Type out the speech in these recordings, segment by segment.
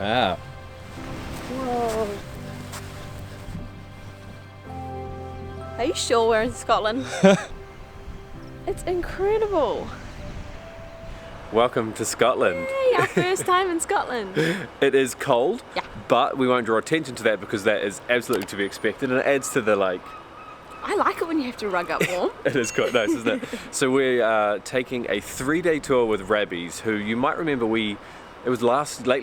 Wow. Whoa. Are you sure we're in Scotland? It's incredible. Welcome to Scotland. Yay, our first time in Scotland. It is cold, Yeah. but we won't draw attention to that because that is absolutely to be expected, and it adds to the I like it when you have to rug up warm. It is quite nice, isn't it? So we are taking a 3-day tour with Rabbies, who you might remember late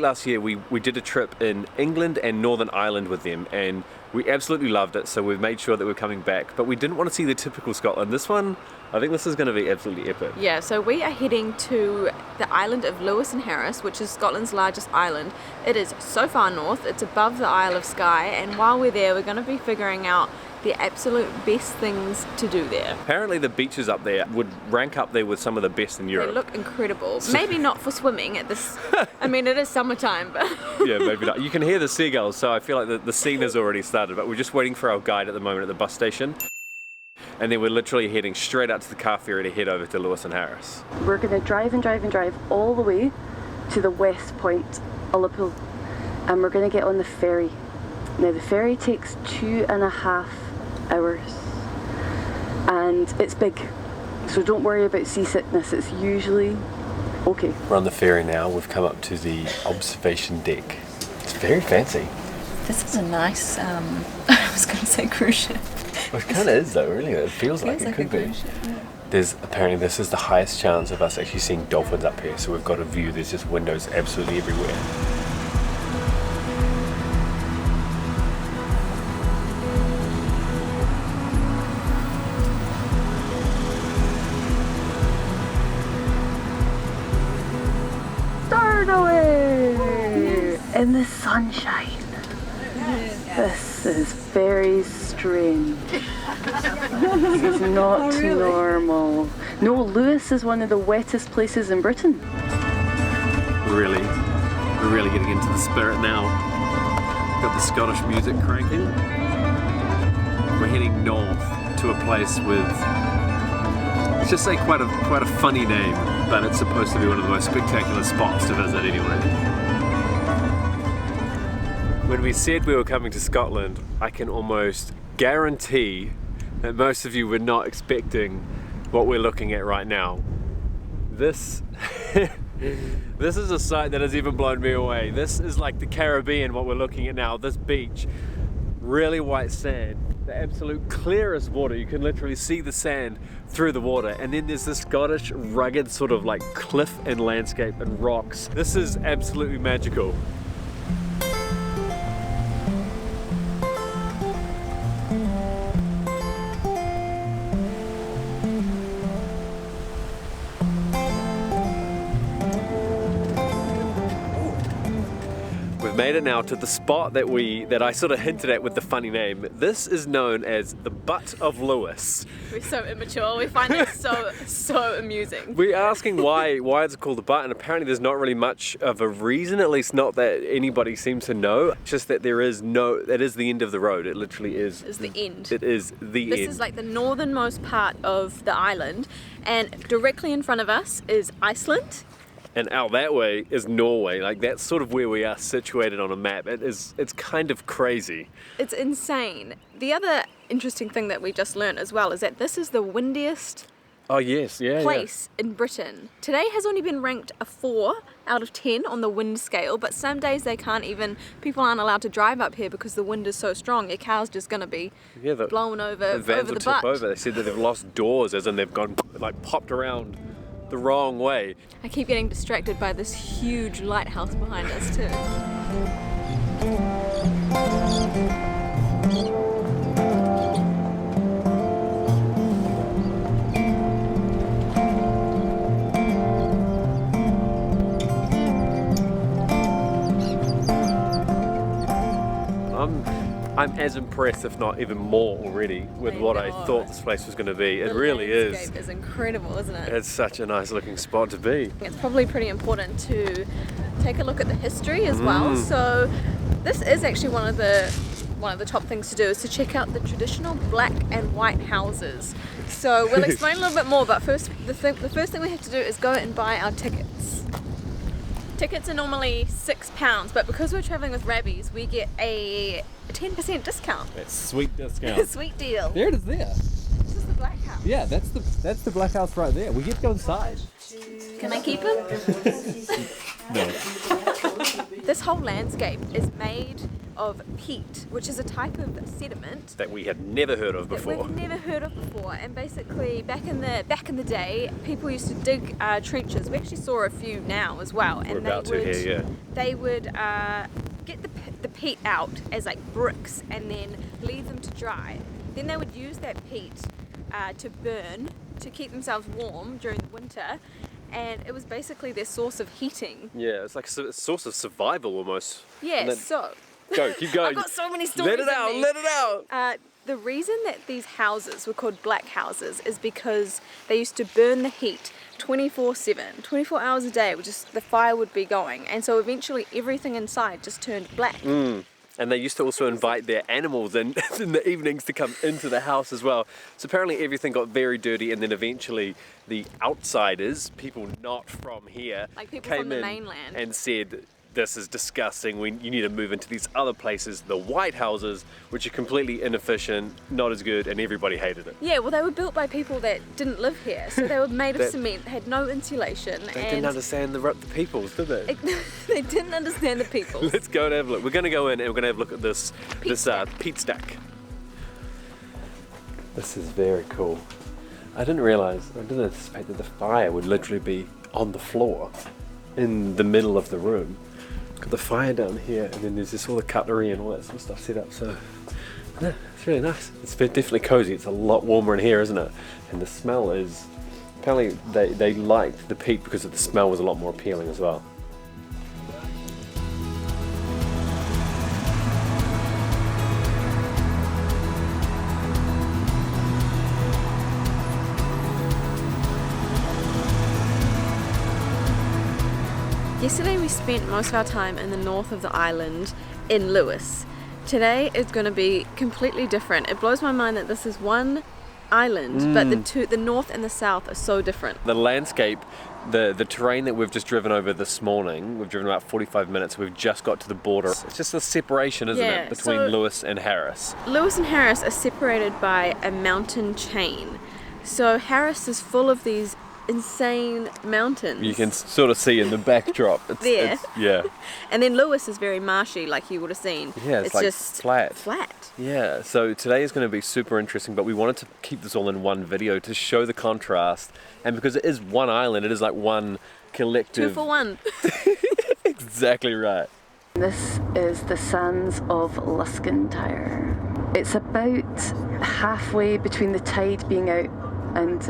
last year we did a trip in England and Northern Ireland with them, and we absolutely loved it, so we've made sure that we're coming back, but we didn't want to see the typical Scotland. This one, I think this is going to be absolutely epic. Yeah, so we are heading to the island of Lewis and Harris, which is Scotland's largest island. It is so far north, it's above the Isle of Skye, and while we're there we're going to be figuring out the absolute best things to do there. Apparently the beaches up there would rank up there with some of the best in Europe. They look incredible. Maybe not for swimming at this, I mean it is summertime, but... Yeah, maybe not. You can hear the seagulls, so I feel like the scene has already started, but we're just waiting for our guide at the moment at the bus station. And then we're literally heading straight out to the car ferry to head over to Lewis and Harris. We're going to drive and drive and drive all the way to the west point, Ullapool, and we're going to get on the ferry. Now the ferry takes 2.5 hours and it's big, so don't worry about seasickness, it's usually okay. We're on the ferry now, we've come up to the observation deck. It's very fancy. This is a nice, I was going to say cruise ship. Well, it kind of is though, really. It feels like it could be. There's apparently this is the highest chance of us actually seeing dolphins up here, so we've got a view. There's just windows absolutely everywhere. Start away in the sunshine. This is very strange. This is not normal. No, Lewis is one of the wettest places in Britain. We're really getting into the spirit now. Got the Scottish music cranking. We're heading north to a place with, let's just say, quite a funny name, but it's supposed to be one of the most spectacular spots to visit anyway. When we said we were coming to Scotland, I can almost guarantee that most of you were not expecting what we're looking at right now. This is a sight that has even blown me away. This is like the Caribbean, what we're looking at now. This beach, really white sand, the absolute clearest water. You can literally see the sand through the water. And then there's this Scottish rugged sort of like cliff and landscape and rocks. This is absolutely magical. Made it now to the spot that I sort of hinted at with the funny name. This is known as the Butt of Lewis. We're so immature, we find it so amusing. We're asking why it's called the Butt, and apparently there's not really much of a reason, at least not that anybody seems to know. It's just that that is the end of the road. It literally is. It's the end. It is the end. This is like the northernmost part of the island, and directly in front of us is Iceland. And out that way is Norway. Like that's sort of where we are situated on a map. It's kind of crazy. It's insane. The other interesting thing that we just learned as well is that this is the windiest place in Britain. Today has only been ranked a 4 out of 10 on the wind scale, but some days people aren't allowed to drive up here because the wind is so strong. Your car's just going to be blown over the vans over will the butt. tip over. They said that they've lost doors, as in they've gone like popped around the wrong way. I keep getting distracted by this huge lighthouse behind us too. I'm as impressed, if not even more already, with what I thought this place was going to be. It really is. The landscape is incredible, isn't it? It's such a nice looking spot to be. It's probably pretty important to take a look at the history as well. So this is actually one of the top things to do is to check out the traditional black and white houses. So we'll explain a little bit more, but first, the first thing we have to do is go and buy our tickets. Tickets are normally £6, but because we're travelling with Rabbies, we get a 10% discount. That's sweet discount. Sweet deal. There it is there. This is the Black House. Yeah, that's the Black House right there. We get to go inside. Can I keep him? No. This whole landscape is made of peat, which is a type of sediment That we had never heard of before. that we've never heard of before. And basically, back in the day, people used to dig trenches. We actually saw a few now as well, and they would get the peat out as like bricks and then leave them to dry. Then they would use that peat to burn to keep themselves warm during the winter. And it was basically their source of heating. Yeah, it's like a source of survival almost. Yeah, so... Go, keep going. I've got so many stories. Let it out. The reason that these houses were called black houses is because they used to burn the heat 24/7, 24 hours a day, the fire would be going. And so eventually everything inside just turned black. And they used to also invite their animals in the evenings to come into the house as well. So apparently everything got very dirty, and then eventually the outsiders, people not from here, Like people came from the in mainland. and said, this is disgusting, you need to move into these other places, the white houses, which are completely inefficient, not as good, and everybody hated it. Yeah, well, they were built by people that didn't live here. So they were made of cement, had no insulation. They didn't understand the peoples, did they? They didn't understand the people. Let's go and have a look. We're going to go in and we're going to have a look at this peat stack. This is very cool. I didn't anticipate that the fire would literally be on the floor in the middle of the room. Got the fire down here, and then there's all the cutlery and all that sort of stuff set up, so yeah, it's really nice. It's definitely cozy. It's a lot warmer in here, isn't it? And the smell is, apparently they liked the peat because the smell was a lot more appealing as well. Yesterday we spent most of our time in the north of the island in Lewis. Today is going to be completely different. It blows my mind that this is one island, but the north and the south are so different. The landscape, the terrain that we've just driven over this morning, we've driven about 45 minutes, we've just got to the border. It's just a separation, isn't it, between Lewis and Harris. Lewis and Harris are separated by a mountain chain. So Harris is full of these insane mountains. You can sort of see in the backdrop. Yeah. And then Lewis is very marshy, like you would have seen. Yeah, it's like just flat. Yeah, so today is going to be super interesting, but we wanted to keep this all in one video to show the contrast. And because it is one island, it is like one collective... 2 for 1. Exactly right. This is the sands of Luskintyre. It's about halfway between the tide being out and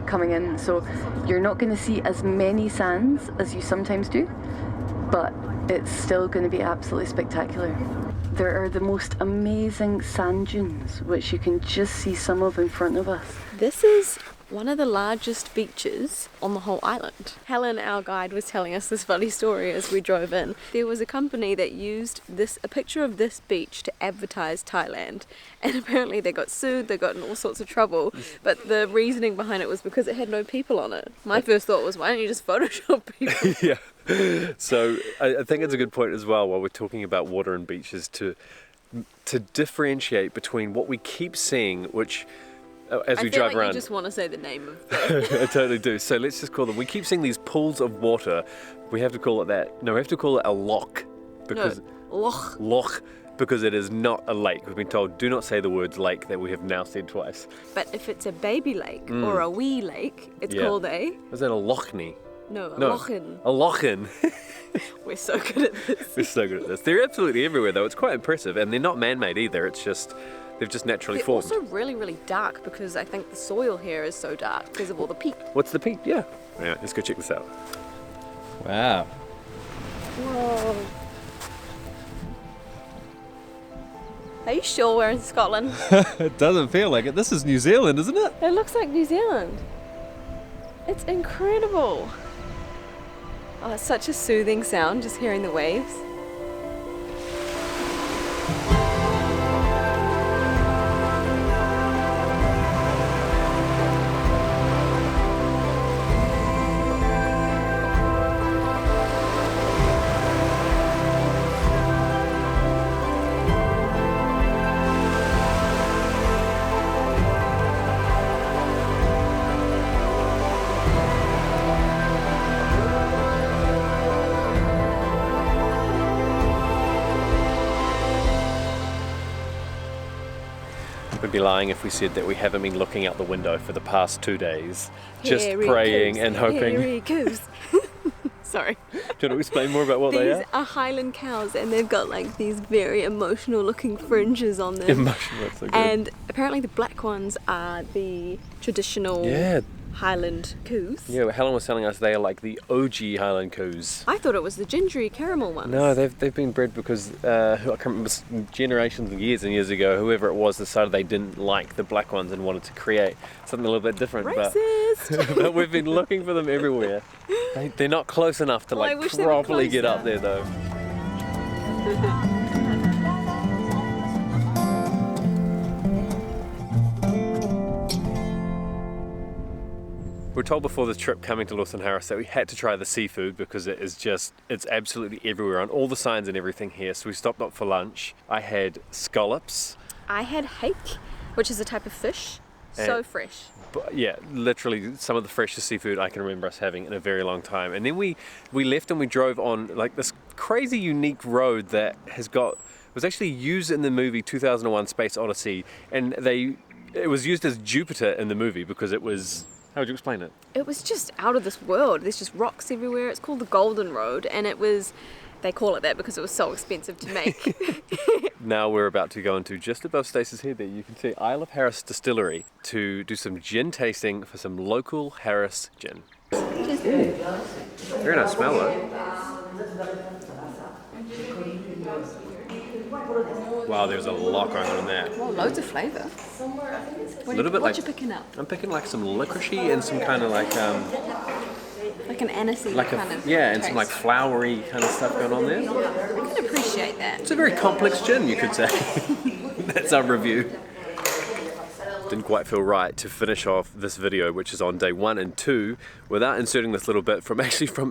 coming in, so you're not going to see as many sands as you sometimes do, but it's still going to be absolutely spectacular. There are the most amazing sand dunes, which you can just see some of in front of us. This is one of the largest beaches on the whole island. Helen, our guide, was telling us this funny story as we drove in. There was a company that used a picture of this beach to advertise Thailand, and apparently they got sued, they got in all sorts of trouble, but the reasoning behind it was because it had no people on it. My first thought was, why don't you just Photoshop people? Yeah. So I think it's a good point as well, while we're talking about water and beaches, to differentiate between what we keep seeing, which as we drive around. You just want to say the name of the... I totally do. So let's just call them. We keep seeing these pools of water. We have to call it that. No, we have to call it a loch. Because loch. Loch, because it is not a lake. We've been told, do not say the words lake, that we have now said twice. But if it's a baby lake or a wee lake, it's called a... Is that a lochny? No, a lochin. A lochin. We're so good at this. We're so good at this. They're absolutely everywhere, though. It's quite impressive. And they're not man-made either. It's just... They've just naturally formed. They're also really, really dark because I think the soil here is so dark because of all the peat. What's the peat? Yeah. Yeah, let's go check this out. Wow. Whoa. Are you sure we're in Scotland? It doesn't feel like it. This is New Zealand, isn't it? It looks like New Zealand. It's incredible. Oh, it's such a soothing sound just hearing the waves. We'd be lying if we said that we haven't been looking out the window for the past 2 days, just praying and hoping. Hairy cows. Sorry. Do you want to explain more about what they are? These are Highland cows, and they've got like these very emotional looking fringes on them. Emotional, that's so good. And apparently the black ones are the traditional Highland cows. Yeah, Helen was telling us they are like the OG Highland Cows. I thought it was the gingery caramel ones. No, they've been bred because I can't remember, generations and years ago, whoever it was decided they didn't like the black ones and wanted to create something a little bit different. Racist! But we've been looking for them everywhere. They're not close enough to like properly get up there though. We were told before the trip coming to Lawson Harris that we had to try the seafood because it's absolutely everywhere on all the signs and everything here. So we stopped up for lunch. I had scallops. I had hake, which is a type of fish. So fresh. But yeah, literally some of the freshest seafood I can remember us having in a very long time. And then we left and we drove on like this crazy unique road that was actually used in the movie 2001 Space Odyssey, and it was used as Jupiter in the movie because it was. How would you explain it? It was just out of this world. There's just rocks everywhere. It's called the Golden Road, and they call it that because it was so expensive to make. Now we're about to go into, just above Stacey's head there, you can see Isle of Harris Distillery to do some gin tasting for some local Harris gin. Very nice smell though. Wow, there's a lot going on in there. Well, loads of flavour. What you picking up? I'm picking like some licoricey and some kind of like an anisey kind of and taste. some like flowery kind of stuff going on there. I can appreciate that. It's a very complex gin, you could say. That's our review. Didn't quite feel right to finish off this video, which is on day 1 and 2, without inserting this little bit from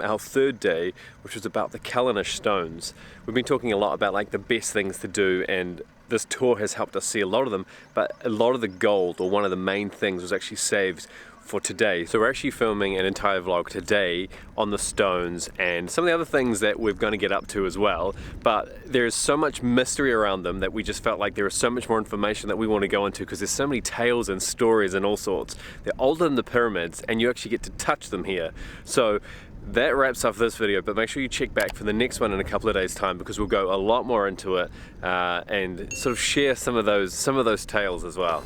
our third day, which was about the Callanish stones. We've been talking a lot about like the best things to do, and this tour has helped us see a lot of them, but a lot of the gold, or one of the main things, was actually saved for today. So we're actually filming an entire vlog today on the stones and some of the other things that we're going to get up to as well, but there is so much mystery around them that we just felt like there is so much more information that we want to go into because there's so many tales and stories and all sorts. They're older than the pyramids and you actually get to touch them here. So that wraps up this video, but make sure you check back for the next one in a couple of days time because we'll go a lot more into it and sort of share some of those tales as well.